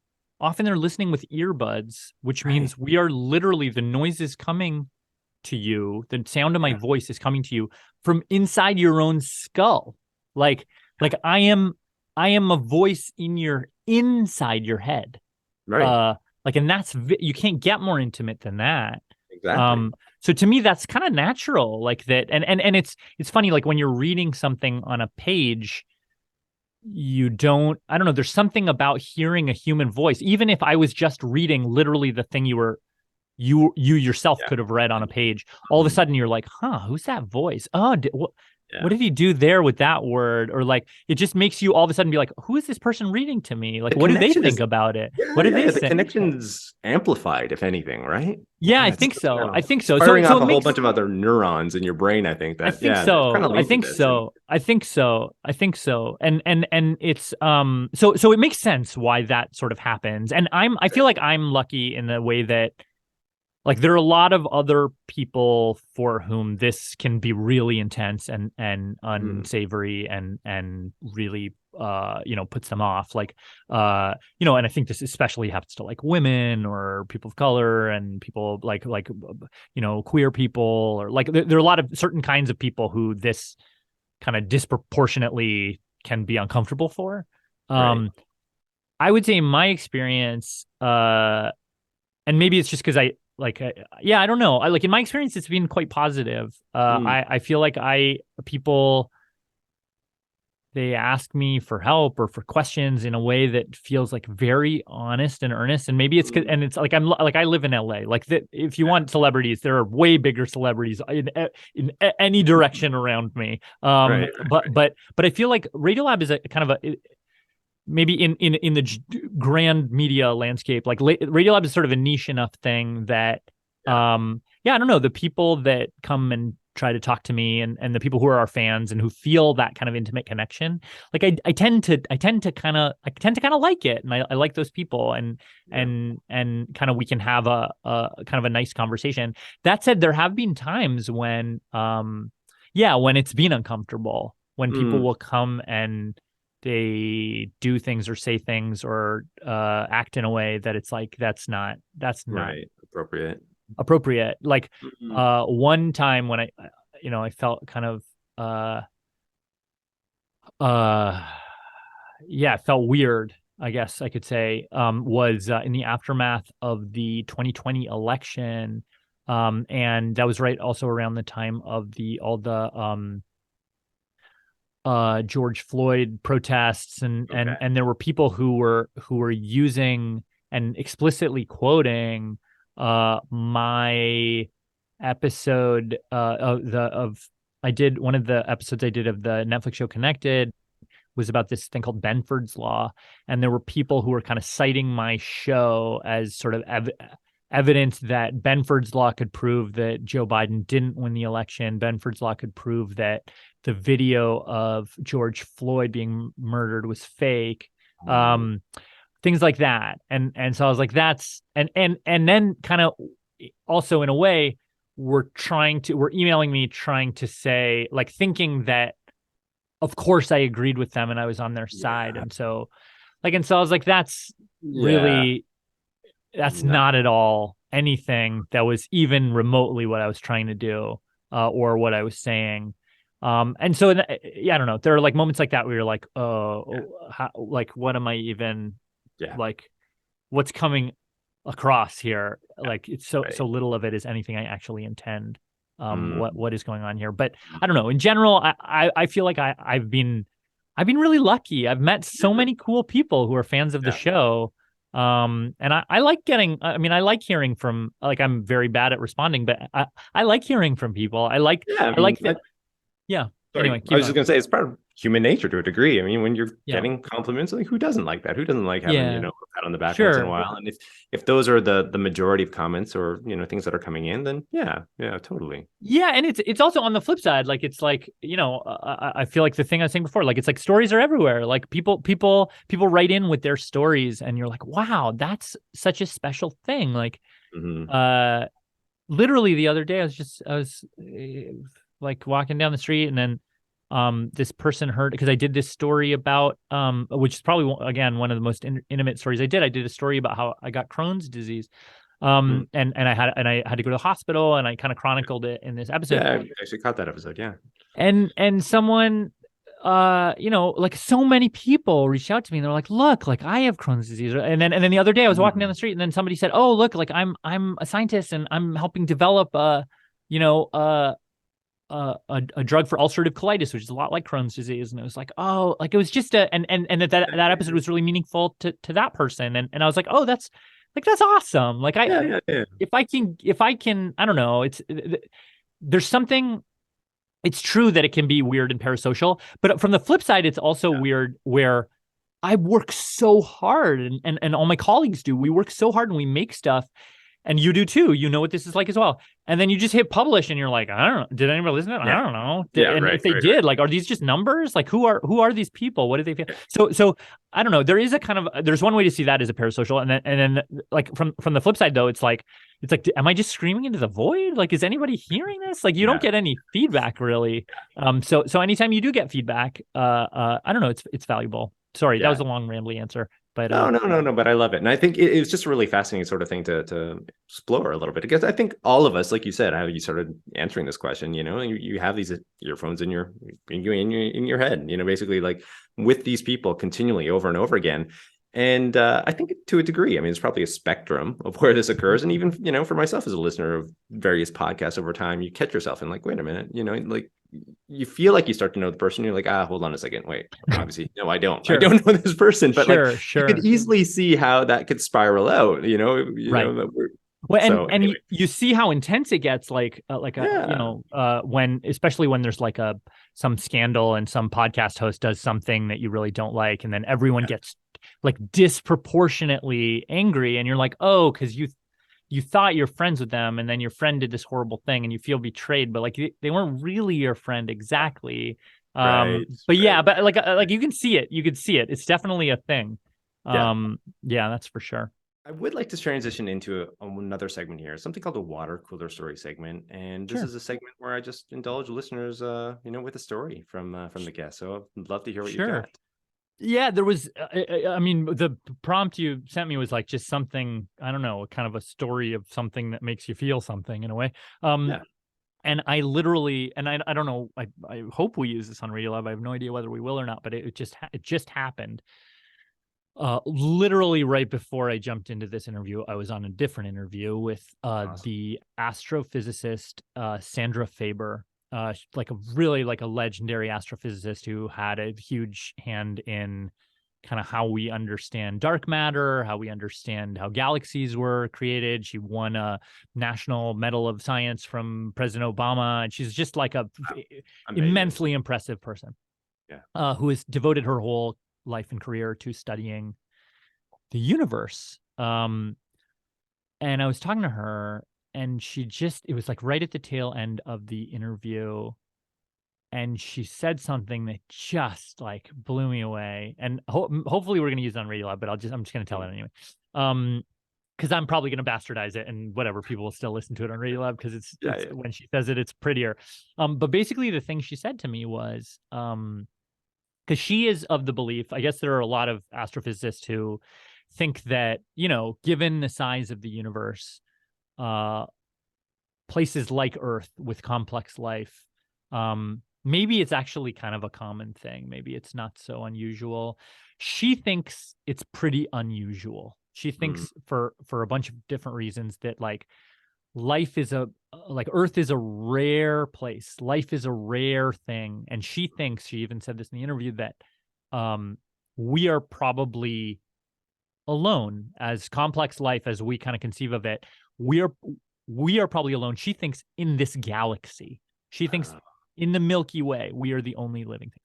often they're listening with earbuds, which right. means we are literally the noise is coming to you, the sound of my Yeah, voice is coming to you from inside your own skull. Like I am a voice in your inside your head. right. Uh like, and that's you can't get more intimate than that. Exactly. So to me that's kind of natural, like that. And it's funny, like when you're reading something on a page, I don't know, there's something about hearing a human voice, even if I was just reading literally the thing you yourself Yeah. could have read on a page. All of a Mhm. sudden you're like, who's that voice? Oh, what Yeah. did he do there with that word? Or like, it just makes you all of a sudden be like, who is this person reading to me? Like, The what do they connection think is, about it? yeah, What did yeah, they yeah. The say? connection's amplified, if anything, right? Yeah, I Yeah, it's think so. I think it's so. So firing so off it a whole makes bunch of other neurons in your brain. I think I that, think yeah, that kind so. of I lead to think this. And so. I think so. I think so. And it's so it makes sense why that sort of happens. And I feel like I'm lucky in the way that, like, there are a lot of other people for whom this can be really intense and mm, unsavory and really puts them off, like and I think this especially happens to like women or people of color and people like queer people, or like there are a lot of certain kinds of people who this kind of disproportionately can be uncomfortable for. right. um I would say in my experience, and maybe it's just because yeah, I don't know. I like in my experience, it's been quite positive. Mm, I feel like people, they ask me for help or for questions in a way that feels like very honest and earnest. And maybe it's mm, and it's like I live in LA. Like that, if you yeah, want celebrities, there are way bigger celebrities in any direction around me. right, But I feel like Radiolab is a kind of a, maybe in the grand media landscape, like Radiolab is sort of a niche enough thing that yeah, yeah, I don't know, the people that come and try to talk to me and the people who are our fans and who feel that kind of intimate connection, like I tend to kind of like it, and I like those people, yeah. and kind of we can have a kind of a nice conversation. That said, there have been times when yeah, when it's been uncomfortable, when people Mm, will come and they do things or say things or act in a way that it's like that's not right, appropriate. appropriate. Like Mm, one time when I felt kind of uh yeah, it felt weird, I guess I could say, was in the aftermath of the 2020 election. And that was right also around the time of the all the George Floyd protests, okay. and there were people who were using and explicitly quoting my episode of I did one of the episodes I did of the Netflix show Connected was about this thing called Benford's Law, and there were people who were kind of citing my show as sort of evidence that Benford's Law could prove that Joe Biden didn't win the election. Benford's Law could prove that the video of George Floyd being murdered was fake. Mm, Um, Things like that. And so I was like, that's and then kind of also in a way, we're emailing me trying to say, like, thinking that of course I agreed with them and I was on their side. yeah, And so I was like, yeah. that's No, not at all anything that was even remotely what I was trying to do, or what I was saying. And so, yeah, I don't know. There are like moments like that where you're like, yeah, like, what am I even, yeah, like, what's coming across here? Like, it's so right. little of it is anything I actually intend. Mm, What is going on here? But I don't know. In general, I feel like I've been really lucky. I've met so yeah, many cool people who are fans of the yeah, show. And I like I mean, I like hearing from, like, I'm very bad at responding, but I like hearing from people. yeah. I I mean, like that. Yeah. Sorry, Anyway, I keep was just going. gonna say it's part of human nature to a degree. I mean, when you're Yeah. getting compliments, like who doesn't like that? Who doesn't like having, Yeah. a pat on the back once in a Sure. while? And if those are the majority of comments or things that are coming in, then yeah, totally. Yeah, and it's also on the flip side, like it's like I feel like the thing I was saying before, like it's like stories are everywhere. Like people write in with their stories, and you're like, wow, that's such a special thing. Like, Hmm. literally the other day, I was like walking down the street, and then this person heard because I did this story about which is probably again one of the most intimate stories I did. I did a story about how I got Crohn's disease. And I had to go to the hospital, and I kind of chronicled it in this episode. Yeah, I actually caught that episode. Yeah. And someone like so many people reached out to me, and they're like, look, like I have Crohn's disease. And then the other day I was walking down the street, and then somebody said, oh, look, like I'm a scientist, and I'm helping develop you know a drug for ulcerative colitis, which is a lot like Crohn's disease. And it was like, oh, like it was just and that episode was really meaningful to that person. And I was like, oh, that's awesome. Like Yeah. if I can, I don't know, there's something. It's true that it can be weird and parasocial, but from the flip side, it's also weird where I work so hard, and all my colleagues do. We work so hard and we make stuff, and you do too. You know what this is like as well. And then you just hit publish, and you're like, I don't know. Did anybody listen to it? Yeah. I don't know. Yeah, And right, if they right, did, like, are these just numbers? Like, who are these people? What do they feel? So I don't know. There is a kind of there's one way to see that as a parasocial, and then like from the flip side though, it's like, am I just screaming into the void? Like, is anybody hearing this? Like, you don't get any feedback really. So anytime you do get feedback, I don't know, it's valuable. Sorry, that was a long rambly answer. But No. But I love it, and I think it was just a really fascinating sort of thing to explore a little bit, because I think all of us, like you said, how you started answering this question. You have these earphones in your head. Basically like with these people continually over and over again. And I think to a degree, I mean, it's probably a spectrum of where this occurs. And even, for myself as a listener of various podcasts over time, you catch yourself in like, wait a minute, like you feel like you start to know the person. You're like, hold on a second. Wait, obviously, no, I don't. Sure. I don't know this person. But sure. you could easily see how that could spiral out, right. Well, and anyway. You see how intense it gets, when, especially when there's like some scandal and some podcast host does something that you really don't like, and then everyone gets like disproportionately angry, and you're like, oh, because you thought you're friends with them, and then your friend did this horrible thing, and you feel betrayed, but like they weren't really your friend exactly. But like you can see it. It's definitely a thing. That's for sure. I would like to transition into another segment here, something called the water cooler story segment. And this is a segment where I just indulge listeners, with a story from the guest. So I'd love to hear what you've got. Yeah, there was, I mean, the prompt you sent me was like just something, I don't know, kind of a story of something that makes you feel something in a way. And I literally, and I don't know, I hope we use this on Radiolab. I have no idea whether we will or not, but it just happened. Literally right before I jumped into this interview, I was on a different interview with the astrophysicist Sandra Faber, like a legendary astrophysicist who had a huge hand in kind of how we understand dark matter, how we understand how galaxies were created. She won a National Medal of Science from President Obama, and she's just like a immensely impressive person. Who has devoted her whole life and career to studying the universe. And I was talking to her, and it was like right at the tail end of the interview, and she said something that just like blew me away. And hopefully we're going to use it on Radiolab, but I'm just going to tell it anyway. Because I'm probably going to bastardize it, and whatever, people will still listen to it on Radiolab because it's when she says it, it's prettier. But basically the thing she said to me was, because she is of the belief, I guess there are a lot of astrophysicists who think that, given the size of the universe, places like Earth with complex life, maybe it's actually kind of a common thing. Maybe it's not so unusual. She thinks it's pretty unusual. She thinks for a bunch of different reasons that like life is Earth is a rare place. Life is a rare thing. And she thinks, she even said this in the interview, that we are probably alone, as complex life as we kind of conceive of it. We are probably alone. She thinks in this galaxy. She thinks In the Milky Way, we are the only living thing.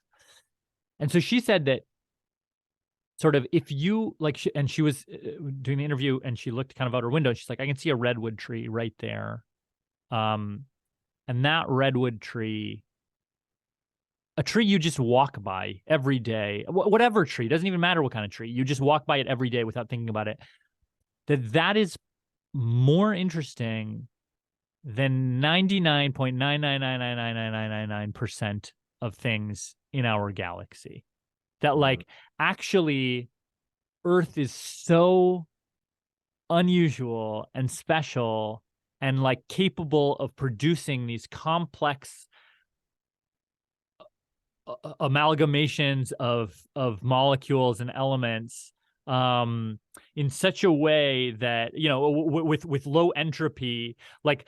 And so she said that sort of if you like, and she was doing the interview and she looked kind of out her window. And she's like, I can see a redwood tree right there. And that redwood tree, a tree you just walk by every day, whatever tree, doesn't even matter what kind of tree, you just walk by it every day without thinking about it, that is more interesting than 99.999999999% of things in our galaxy. That like actually Earth is so unusual and special and like capable of producing these complex amalgamations of molecules and elements in such a way that, you know, with low entropy, like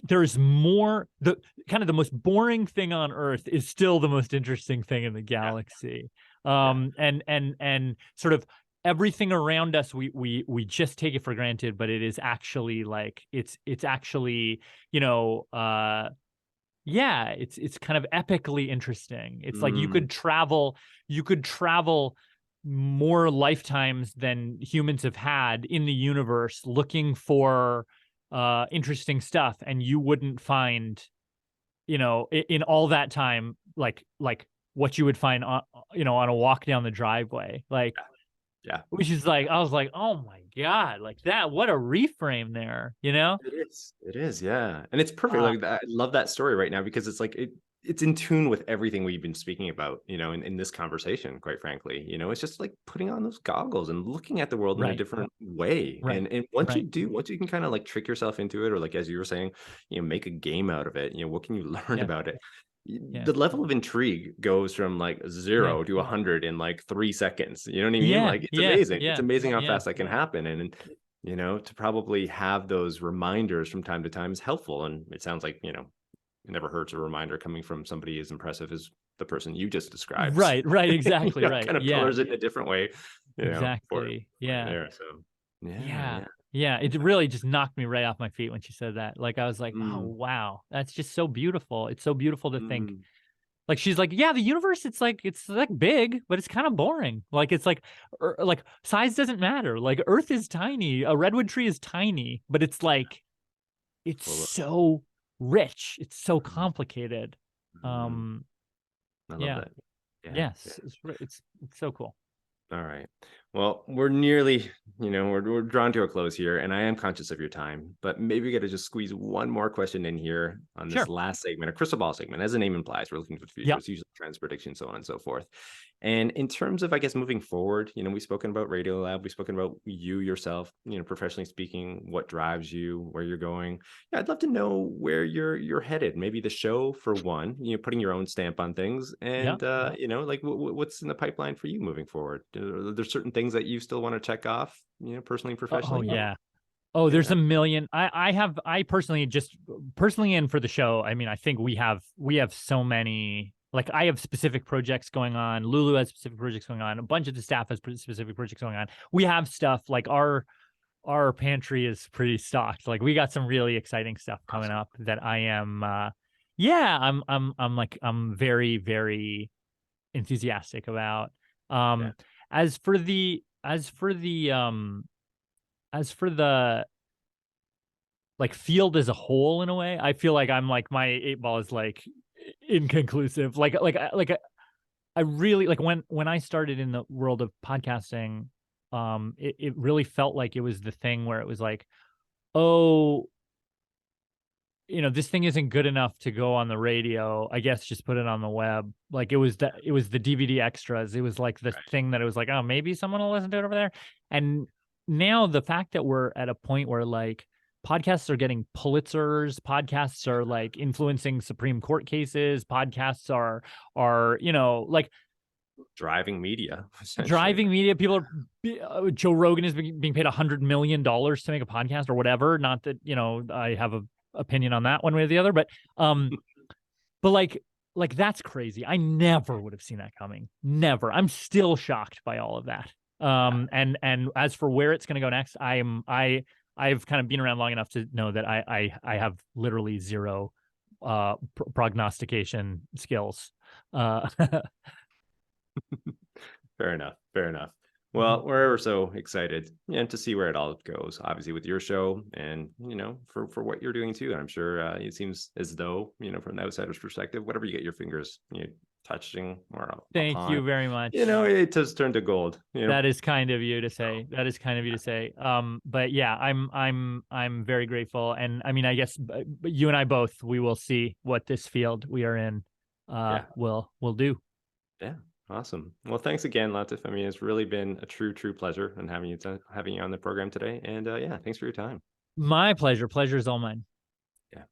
there's more, the kind of the most boring thing on Earth is still the most interesting thing in the galaxy. And sort of everything around us, we just take it for granted, but it is actually like, it's actually, you know, it's kind of epically interesting. It's like you could travel more lifetimes than humans have had in the universe looking for interesting stuff, and you wouldn't find, you know, in all that time, like what you would find on, you know, on a walk down the driveway, like. Yeah. Which is like, I was like, oh my God, like that, what a reframe there, you know? It is, yeah. And it's perfect. Like I love that story right now because it's like it's in tune with everything we've been speaking about, you know, in this conversation, quite frankly. You know, it's just like putting on those goggles and looking at the world in a different way. And once you can kind of like trick yourself into it, or like as you were saying, you know, make a game out of it, you know, what can you learn about it? The level of intrigue goes from like 0 to 100 in like 3 seconds. You know what I mean? Like it's amazing. It's amazing how fast that can happen. And you know, to probably have those reminders from time to time is helpful. And it sounds like, you know, it never hurts a reminder coming from somebody as impressive as the person you just described. Right, exactly. You know, kind of colors it in a different way. You exactly. Know, so yeah, it really just knocked me right off my feet when she said that. Like I was like, oh wow, that's just so beautiful. It's so beautiful to think. Like she's like, yeah, the universe, it's like big, but it's kind of boring. Like it's like size doesn't matter. Like Earth is tiny, a redwood tree is tiny, but it's like it's so rich, it's so complicated. I love that. Yes, it's so cool. All right. Well, we're nearly, you know, we're drawn to a close here, and I am conscious of your time, but maybe we got to just squeeze one more question in here on this last segment, a crystal ball segment. As the name implies, we're looking for the future. It's usually trends, prediction, so on and so forth. And in terms of, I guess, moving forward, you know, we've spoken about Radiolab, we've spoken about you yourself, you know, professionally speaking, what drives you, where you're going. Yeah, I'd love to know where you're headed. Maybe the show for one, you know, putting your own stamp on things, and you know, like what's in the pipeline for you moving forward. There's certain things that you still want to check off, you know, personally and professionally. There's a million. I personally and for the show, I mean, I think we have so many. Like I have specific projects going on. Lulu has specific projects going on. A bunch of the staff has specific projects going on. We have stuff like our pantry is pretty stocked. Like we got some really exciting stuff coming up that I am. I'm very, very enthusiastic about. As for the like field as a whole, in a way, I feel like I'm like my 8-ball is like inconclusive. Like I really like when I started in the world of podcasting, it really felt like it was the thing where it was like, oh, you know, this thing isn't good enough to go on the radio. I guess just put it on the web. Like it was the DVD extras. It was like the thing that it was like, oh, maybe someone will listen to it over there. And now the fact that we're at a point where like podcasts are getting Pulitzers, podcasts are like influencing Supreme Court cases, podcasts are, you know, like driving media. People are Joe Rogan is being paid $100 million to make a podcast or whatever. Not that, you know, I have a opinion on that one way or the other, but like that's crazy. I never would have seen that coming. Never. I'm still shocked by all of that. And as for where it's going to go next, I've kind of been around long enough to know that I have literally zero prognostication skills. Fair enough. Fair enough. Well, we're so excited, to see where it all goes. Obviously, with your show, and for what you're doing too. I'm sure it seems as though from the outsider's perspective, whatever you get your fingers touching or Thank upon, you very much. it does turn to gold. That is kind of you to say. That is kind of you to say. But yeah, I'm very grateful, and I mean, I guess you and I both, we will see what this field we are in will do. Yeah. Awesome. Well, thanks again, Latif. I mean, it's really been a true pleasure and having you on the program today. And thanks for your time. My pleasure. Pleasure is all mine. Yeah.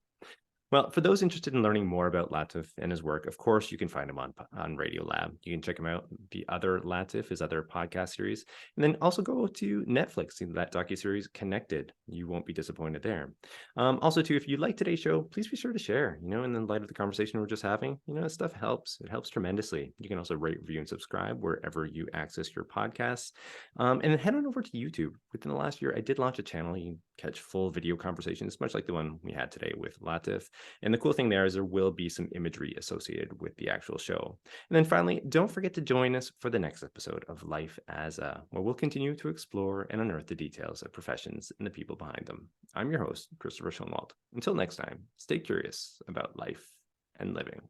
Well, for those interested in learning more about Latif and his work, of course, you can find him on Radiolab. You can check him out. The other Latif, his other podcast series, and then also go to Netflix, see that docuseries Connected. You won't be disappointed there. Also, too, if you like today's show, please be sure to share. In the light of the conversation we're just having, this stuff helps. It helps tremendously. You can also rate, review, and subscribe wherever you access your podcasts. And then head on over to YouTube. Within the last year, I did launch a channel. You can catch full video conversations, much like the one we had today with Latif. And the cool thing there is there will be some imagery associated with the actual show. And then finally, don't forget to join us for the next episode of Life as A, where we'll continue to explore and unearth the details of professions and the people behind them. I'm your host, Christopher Schoenwald. Until next time, stay curious about life and living.